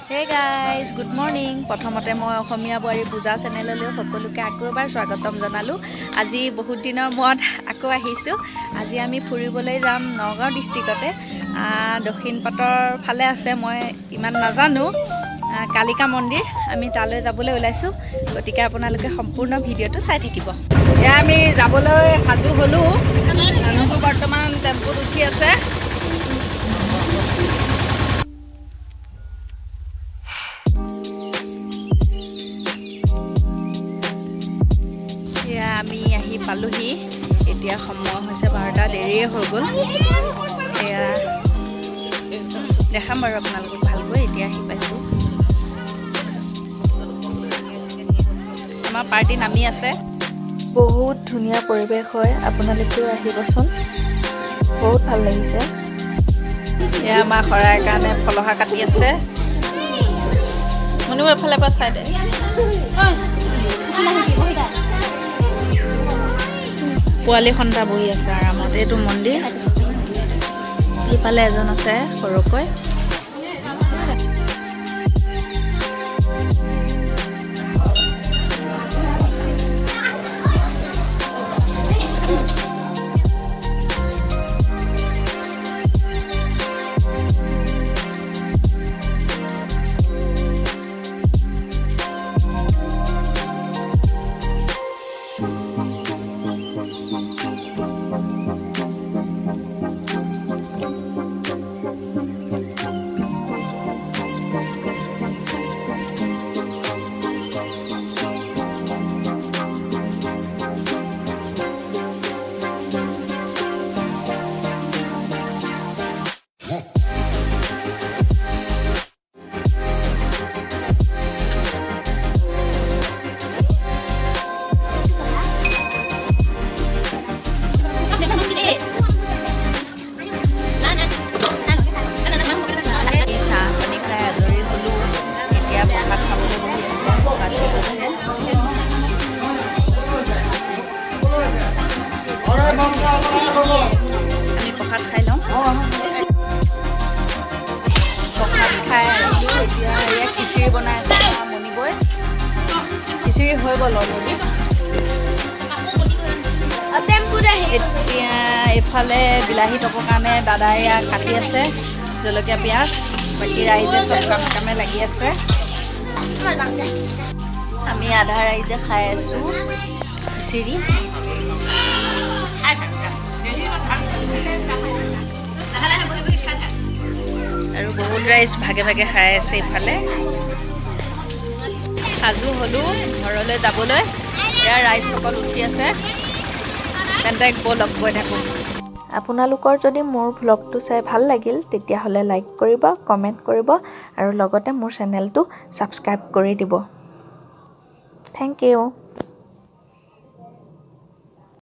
Hey guys, good morning. প্ৰথমতে মই অসমীয়া বোৱাৰী পূজা চেনেললৈ সকলোকে আকৌ এবাৰ স্বাগতম জনালোঁ। আজি বহুত দিনৰ মূৰত আকৌ আহিছোঁ। আজি আমি ফুৰিবলৈ যাম নগাঁও ডিষ্ট্ৰিক্টতে দক্ষিণ পাটৰ ফালে আছে, মই ইমান নাজানো, কালিকা মন্দিৰ। আমি তালৈ যাবলৈ ওলাইছোঁ, গতিকে আপোনালোকে সম্পূৰ্ণ ভিডিঅ'টো চাই থাকিব। এয়া আমি যাবলৈ সাজু হ'লোঁ। মানুহটো বৰ্তমান টেম্পুত উঠি আছে। এয়া আমি আহি পালোহি। এতিয়া সময় হৈছে 12টা, দেৰিয়ে হৈ গ'ল। এয়া দেখাম বাৰু আপোনালোকক ভালকৈ। এতিয়া আহি পাইছোঁ, আমাৰ পাৰ্টি নামি আছে। বহুত ধুনীয়া পৰিৱেশ হয়, আপোনালোকেও আহিবচোন, বহুত ভাল লাগিছে। এয়া আমাৰ শৰাইৰ কাৰণে ফলহা কাটি আছে। মনিও এফালে পৰা চাই দে। পোৱালি সন্থা বহি আছে আৰামত। এইটো মন্দিৰ, ইফালে এজন আছে সৰুকৈ। আমি প্ৰসাদ খাই লওঁ। প্ৰসাদ খাই আহিলোঁ। এতিয়া এয়া খিচিৰি বনাই আছে মণিবই। খিচিৰি হৈ গ'ল অলৰেডি। এতিয়া এইফালে বিলাহী টকৰ কাৰণে দাদাই এয়া কাটি আছে, জলকীয়া পিঁয়াজ। বাকী ৰাইজে চব কামে লাগি আছে। আমি আধা ৰাইজে খাই আছোঁ খিচিৰি। আৰু বহুত ৰাইজ ভাগে ভাগে খাই আছে। ইফালে সাজু হ'লোঁ ঘৰলৈ যাবলৈ। ইয়াৰ ৰাইজসকল উঠি আছে, তেন্তে ব'লক গৈ থাকোঁ। আপোনালোকৰ যদি মোৰ ভ্লগটো চাই ভাল লাগিল, তেতিয়াহ'লে লাইক কৰিব, কমেণ্ট কৰিব আৰু লগতে মোৰ চেনেলটো ছাবস্ক্ৰাইব কৰি দিব। Thank U.